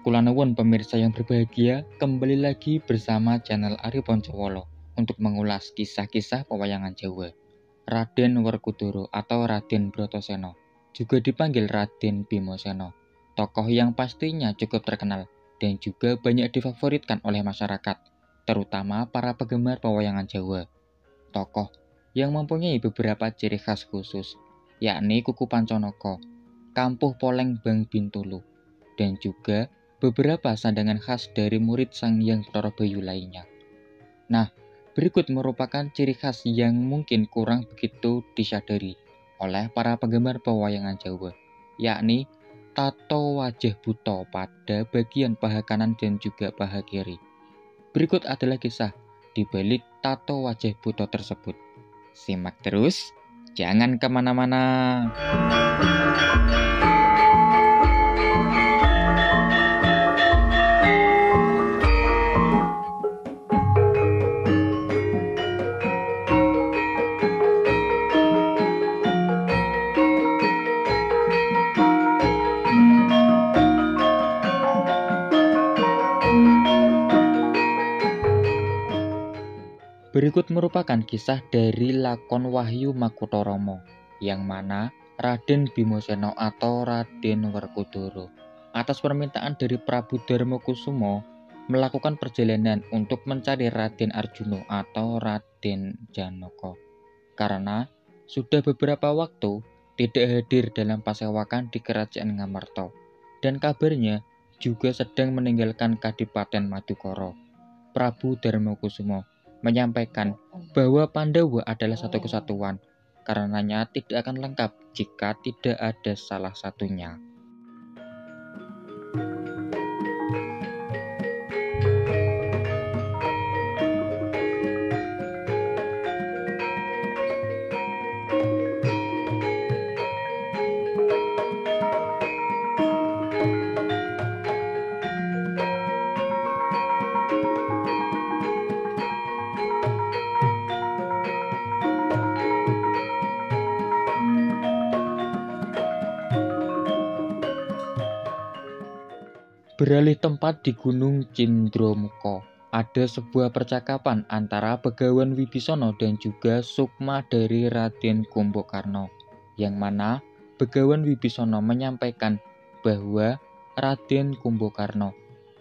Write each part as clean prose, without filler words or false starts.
Kula nuwun pemirsa yang berbahagia, kembali lagi bersama channel Ari Poncowolo untuk mengulas kisah-kisah pewayangan Jawa. Raden Werkudara atau Raden Bratasena, juga dipanggil Raden Bimasena, tokoh yang pastinya cukup terkenal dan juga banyak difavoritkan oleh masyarakat, terutama para penggemar pewayangan Jawa. Tokoh yang mempunyai beberapa ciri khas khusus, yakni kuku Panconoko, kampuh poleng Bang Bintulu, dan juga beberapa sandangan khas dari murid Sang Hyang Batara Bayu lainnya. Nah, berikut merupakan ciri khas yang mungkin kurang begitu disadari oleh para penggemar pewayangan Jawa, yakni tato wajah buta pada bagian paha kanan dan juga paha kiri. Berikut adalah kisah di balik tato wajah buta tersebut. Simak terus, jangan kemana-mana. Berikut merupakan kisah dari lakon Wahyu Makutharama, yang mana Raden Bimasena atau Raden Werkudara atas permintaan dari Prabu Darmakusuma melakukan perjalanan untuk mencari Raden Arjuna atau Raden Janaka, karena sudah beberapa waktu tidak hadir dalam pasewakan di Kerajaan Ngamarta, dan kabarnya juga sedang meninggalkan Kadipaten Madukara. Prabu Darmakusuma menyampaikan bahwa Pandawa adalah satu kesatuan, karenanya tidak akan lengkap jika tidak ada salah satunya. Beralih tempat di Gunung Cindramuka, ada sebuah percakapan antara Begawan Wibisana dan juga Sukma dari Raden Kumbakarna, yang mana Begawan Wibisana menyampaikan bahwa Raden Kumbakarna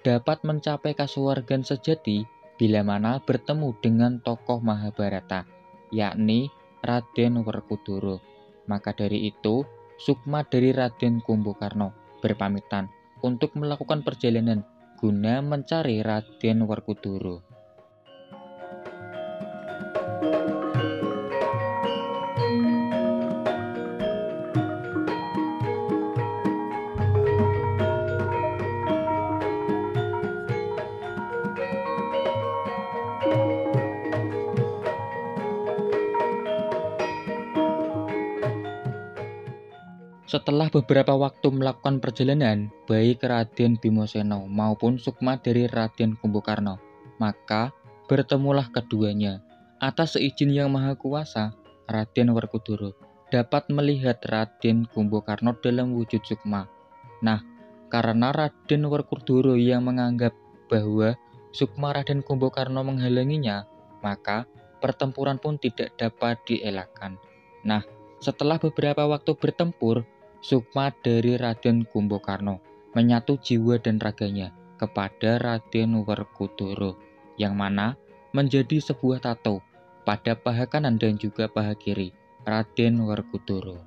dapat mencapai kasuwargan sejati bila mana bertemu dengan tokoh Mahabharata, yakni Raden Werkudara. Maka dari itu, Sukma dari Raden Kumbakarna berpamitan untuk melakukan perjalanan guna mencari Raden Werkudara. Setelah beberapa waktu melakukan perjalanan, baik Raden Bimasena maupun Sukma dari Raden Kumbakarna, maka bertemulah keduanya. Atas seizin Yang Maha Kuasa, Raden Werkudara dapat melihat Raden Kumbakarna dalam wujud Sukma. Nah, karena Raden Werkudara yang menganggap bahwa Sukma Raden Kumbakarna menghalanginya, maka pertempuran pun tidak dapat dielakkan. Nah, setelah beberapa waktu bertempur, Sukma dari Raden Kumbakarna menyatu jiwa dan raganya kepada Raden Werkudara, yang mana menjadi sebuah tato pada paha kanan dan juga paha kiri Raden Werkudara.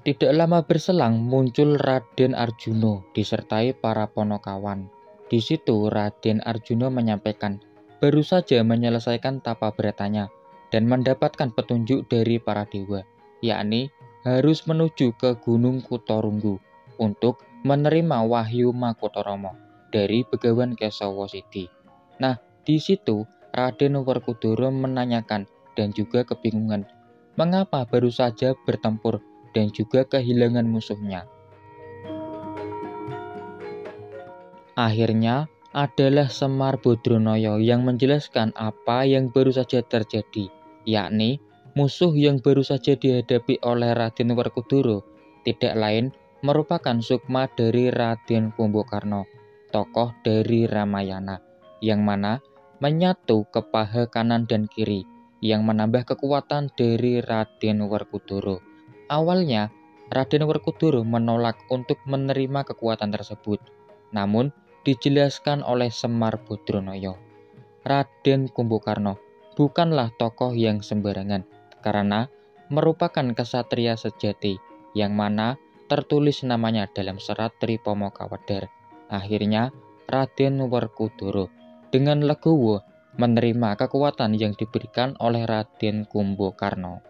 Tidak lama berselang muncul Raden Arjuna disertai para ponokawan. Di situ Raden Arjuna menyampaikan baru saja menyelesaikan tapa beratanya dan mendapatkan petunjuk dari para dewa, yakni harus menuju ke Gunung Kutarunggu untuk menerima Wahyu Makutharama dari Begawan Kesawasidi. Nah, di situ Raden Werkudara menanyakan dan juga kebingungan, mengapa baru saja bertempur dan juga kehilangan musuhnya. Akhirnya adalah Semar Badranaya yang menjelaskan apa yang baru saja terjadi, yakni musuh yang baru saja dihadapi oleh Raden Werkudara tidak lain merupakan sukma dari Raden Kumbakarna, tokoh dari Ramayana, yang mana menyatu ke paha kanan dan kiri, yang menambah kekuatan dari Raden Werkudara. Awalnya, Raden Werkudara menolak untuk menerima kekuatan tersebut, namun dijelaskan oleh Semar Badranaya. Raden Kumbakarna bukanlah tokoh yang sembarangan, karena merupakan kesatria sejati, yang mana tertulis namanya dalam serat Tripoma Kawadar. Akhirnya, Raden Werkudara dengan legowo menerima kekuatan yang diberikan oleh Raden Kumbakarna.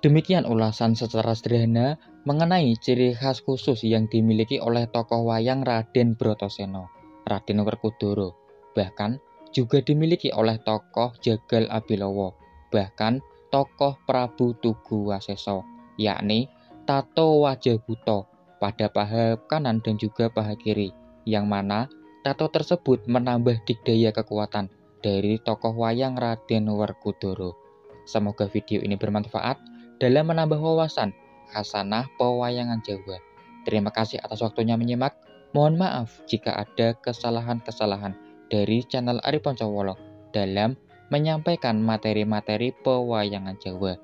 Demikian ulasan secara sederhana mengenai ciri khas khusus yang dimiliki oleh tokoh wayang Raden Bratasena, Raden Werkudara, bahkan juga dimiliki oleh tokoh Jagal Abilawa, bahkan tokoh Prabu Tugu Wasesa, yakni tato wajah buta pada paha kanan dan juga paha kiri, yang mana tato tersebut menambah dikdaya kekuatan dari tokoh wayang Raden Werkudara. Semoga video ini bermanfaat dalam menambah wawasan khasanah pewayangan Jawa. Terima kasih atas waktunya menyimak. Mohon maaf jika ada kesalahan-kesalahan dari channel Ari Poncowolo dalam menyampaikan materi-materi pewayangan Jawa.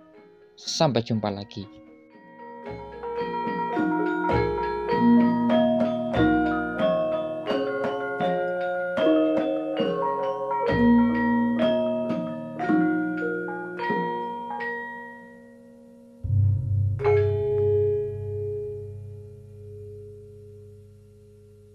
Sampai jumpa lagi.